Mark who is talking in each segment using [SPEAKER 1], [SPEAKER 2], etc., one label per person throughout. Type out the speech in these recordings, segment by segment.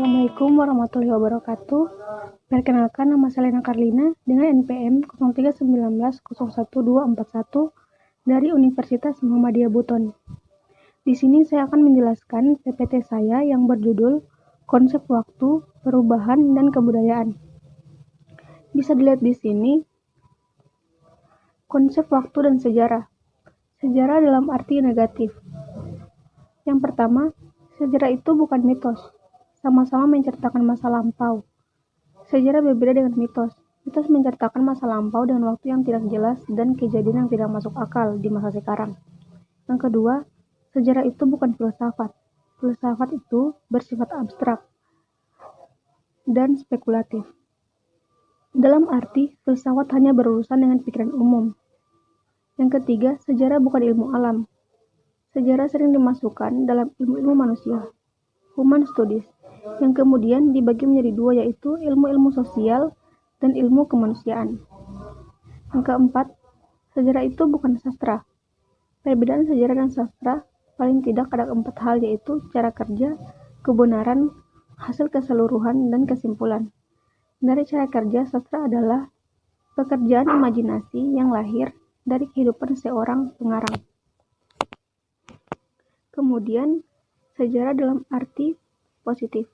[SPEAKER 1] Assalamualaikum warahmatullahi wabarakatuh. Perkenalkan, nama saya Lena Carlina dengan NPM 0319011241 dari Universitas Muhammadiyah Buton. Di sini saya akan menjelaskan PPT saya yang berjudul Konsep Waktu, Perubahan, dan Kebudayaan. Bisa dilihat di sini, konsep waktu dan sejarah. Sejarah dalam arti negatif. Yang pertama, sejarah itu bukan mitos, sama-sama menceritakan masa lampau. Sejarah berbeda dengan mitos. Mitos menceritakan masa lampau dengan waktu yang tidak jelas dan kejadian yang tidak masuk akal di masa sekarang. Yang kedua, sejarah itu bukan filsafat. Filsafat itu bersifat abstrak dan spekulatif. Dalam arti, filsafat hanya berurusan dengan pikiran umum. Yang ketiga, sejarah bukan ilmu alam. Sejarah sering dimasukkan dalam ilmu-ilmu manusia, human studies, yang kemudian dibagi menjadi dua, yaitu ilmu-ilmu sosial dan ilmu kemanusiaan. Yang keempat, sejarah itu bukan sastra. Perbedaan sejarah dan sastra paling tidak ada 4 hal, yaitu cara kerja, kebenaran, hasil keseluruhan, dan kesimpulan. Dari cara kerja, sastra adalah pekerjaan imajinasi yang lahir dari kehidupan seorang pengarang. Kemudian, sejarah dalam arti positif.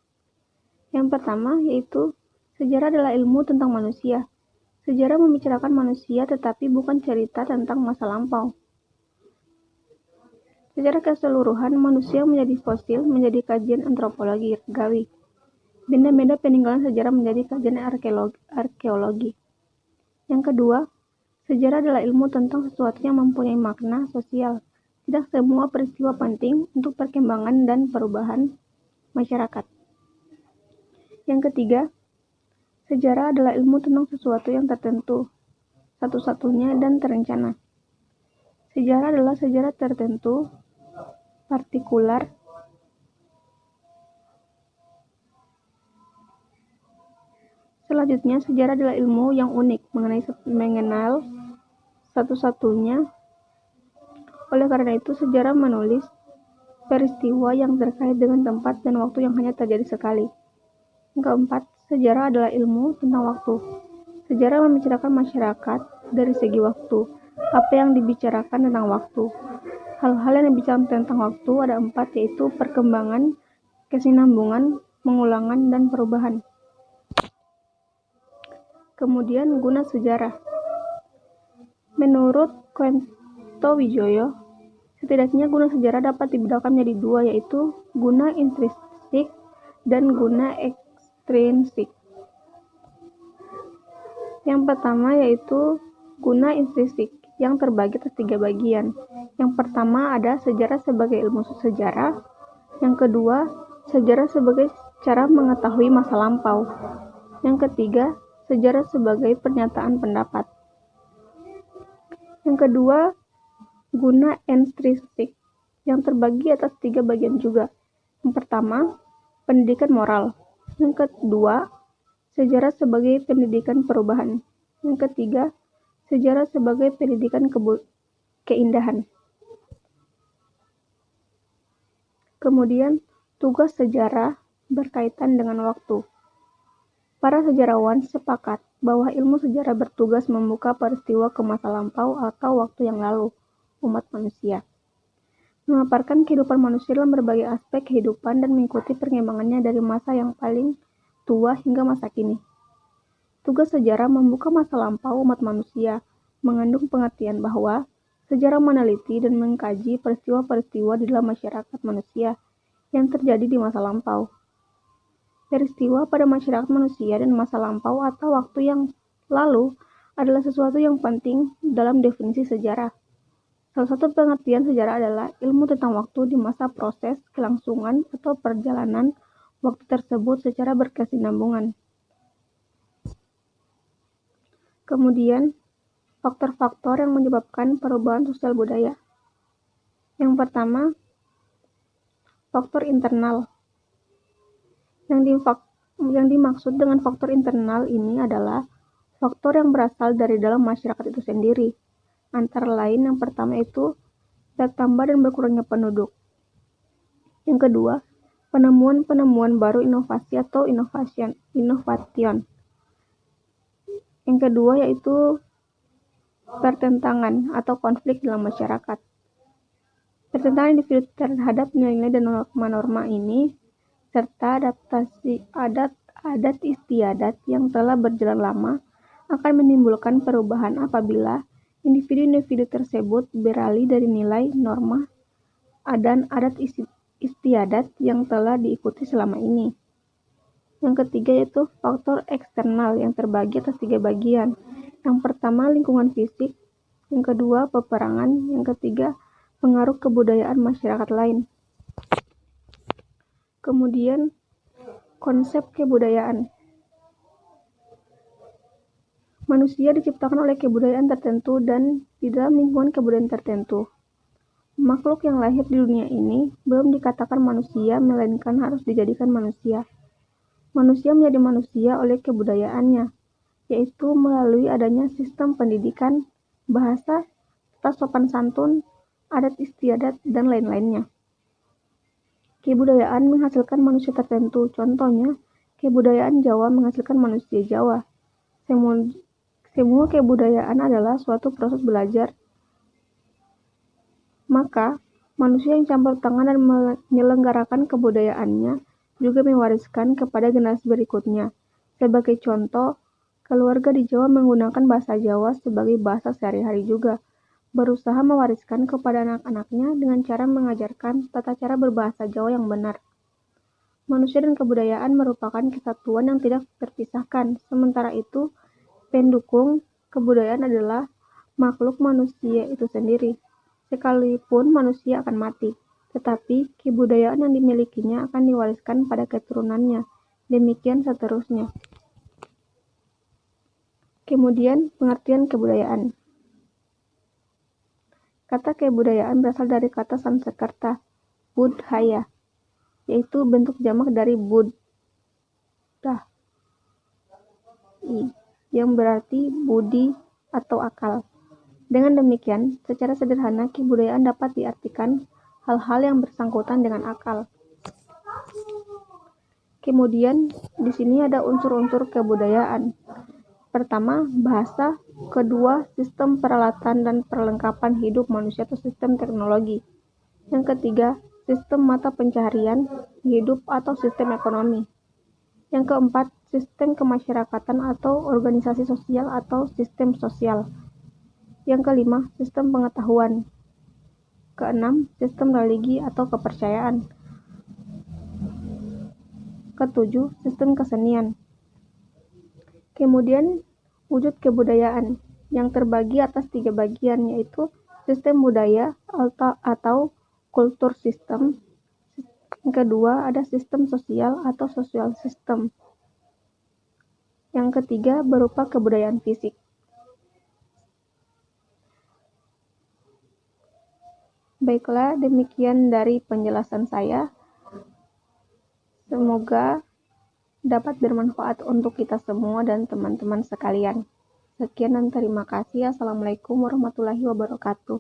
[SPEAKER 1] Yang pertama yaitu sejarah adalah ilmu tentang manusia. Sejarah membicarakan manusia tetapi bukan cerita tentang masa lampau. Secara keseluruhan, manusia menjadi fosil menjadi kajian antropologi gawi. Benda-benda peninggalan sejarah menjadi kajian arkeologi. Yang kedua, sejarah adalah ilmu tentang sesuatu yang mempunyai makna sosial. Tidak semua peristiwa penting untuk perkembangan dan perubahan masyarakat. Yang ketiga, sejarah adalah ilmu tentang sesuatu yang tertentu, satu-satunya dan terencana. Sejarah adalah sejarah tertentu, partikular, selanjutnya, sejarah adalah ilmu yang unik, mengenal satu-satunya. Oleh karena itu, sejarah menulis peristiwa yang terkait dengan tempat dan waktu yang hanya terjadi sekali. Yang keempat, sejarah adalah ilmu tentang waktu. Sejarah membicarakan masyarakat dari segi waktu. Apa yang dibicarakan tentang waktu? Hal-hal yang dibicarakan tentang waktu ada 4, yaitu perkembangan, kesinambungan, pengulangan, dan perubahan. Kemudian, guna sejarah. Menurut Koento Wijoyo, setidaknya guna sejarah dapat dibedakan menjadi 2, yaitu guna intrinsik dan guna ekstrinsik. Yang pertama yaitu guna intrinsik, yang terbagi atas 3 bagian. Yang pertama ada sejarah sebagai ilmu sejarah. Yang kedua, sejarah sebagai cara mengetahui masa lampau. Yang ketiga, sejarah sebagai pernyataan pendapat. Yang kedua, guna intrinsik, yang terbagi atas 3 bagian juga. Yang pertama, pendidikan moral. Yang kedua, sejarah sebagai pendidikan perubahan. Yang ketiga, sejarah sebagai pendidikan keindahan. Kemudian, tugas sejarah berkaitan dengan waktu. Para sejarawan sepakat bahwa ilmu sejarah bertugas membuka peristiwa ke masa lampau atau waktu yang lalu umat manusia, memaparkan kehidupan manusia dalam berbagai aspek kehidupan dan mengikuti perkembangannya dari masa yang paling tua hingga masa kini. Tugas sejarah membuka masa lampau umat manusia mengandung pengertian bahwa sejarah meneliti dan mengkaji peristiwa-peristiwa di dalam masyarakat manusia yang terjadi di masa lampau. Peristiwa pada masyarakat manusia dan masa lampau atau waktu yang lalu adalah sesuatu yang penting dalam definisi sejarah. Salah satu pengertian sejarah adalah ilmu tentang waktu di masa proses kelangsungan atau perjalanan waktu tersebut secara berkesinambungan. Kemudian, faktor-faktor yang menyebabkan perubahan sosial budaya. Yang pertama, faktor internal. Yang dimaksud dengan faktor internal ini adalah faktor yang berasal dari dalam masyarakat itu sendiri. Antara lain, yang pertama itu bertambah dan berkurangnya penduduk. Yang kedua, penemuan-penemuan baru inovasi atau innovation. Yang kedua yaitu pertentangan atau konflik dalam masyarakat. Pertentangan individu terhadap nilai-nilai dan norma-norma ini serta adaptasi adat istiadat yang telah berjalan lama akan menimbulkan perubahan apabila individu-individu tersebut beralih dari nilai, norma, dan adat istiadat yang telah diikuti selama ini. Yang ketiga yaitu faktor eksternal yang terbagi atas 3 bagian. Yang pertama lingkungan fisik, yang kedua peperangan, yang ketiga pengaruh kebudayaan masyarakat lain. Kemudian konsep kebudayaan. Manusia diciptakan oleh kebudayaan tertentu dan di dalam lingkungan kebudayaan tertentu. Makhluk yang lahir di dunia ini belum dikatakan manusia, melainkan harus dijadikan manusia. Manusia menjadi manusia oleh kebudayaannya, yaitu melalui adanya sistem pendidikan, bahasa, tata sopan santun, adat istiadat, dan lain-lainnya. Kebudayaan menghasilkan manusia tertentu, contohnya kebudayaan Jawa menghasilkan manusia Jawa. Semua kebudayaan adalah suatu proses belajar. Maka, manusia yang campur tangan dan menyelenggarakan kebudayaannya juga mewariskan kepada generasi berikutnya. Sebagai contoh, keluarga di Jawa menggunakan bahasa Jawa sebagai bahasa sehari-hari juga, berusaha mewariskan kepada anak-anaknya dengan cara mengajarkan tata cara berbahasa Jawa yang benar. Manusia dan kebudayaan merupakan kesatuan yang tidak terpisahkan. Sementara itu, pendukung kebudayaan adalah makhluk manusia itu sendiri. Sekalipun manusia akan mati, tetapi kebudayaan yang dimilikinya akan diwariskan pada keturunannya. Demikian seterusnya. Kemudian, pengertian kebudayaan. Kata kebudayaan berasal dari kata Sanskerta, budhaya, yaitu bentuk jamak dari buddha, yang berarti budi atau akal. Dengan demikian, secara sederhana kebudayaan dapat diartikan hal-hal yang bersangkutan dengan akal. Kemudian, di sini ada unsur-unsur kebudayaan. Pertama, bahasa. Kedua, sistem peralatan dan perlengkapan hidup manusia atau sistem teknologi. Yang ketiga, sistem mata pencaharian hidup atau sistem ekonomi. Yang keempat, sistem kemasyarakatan atau organisasi sosial atau sistem sosial. Yang kelima, sistem pengetahuan. Keenam, sistem religi atau kepercayaan. Ketujuh, sistem kesenian. Kemudian, wujud kebudayaan yang terbagi atas 3 bagian, yaitu sistem budaya atau kultur sistem. Yang kedua, ada sistem sosial atau social system. Yang ketiga, berupa kebudayaan fisik. Baiklah, demikian dari penjelasan saya. Semoga dapat bermanfaat untuk kita semua dan teman-teman sekalian. Sekian dan terima kasih. Assalamualaikum warahmatullahi wabarakatuh.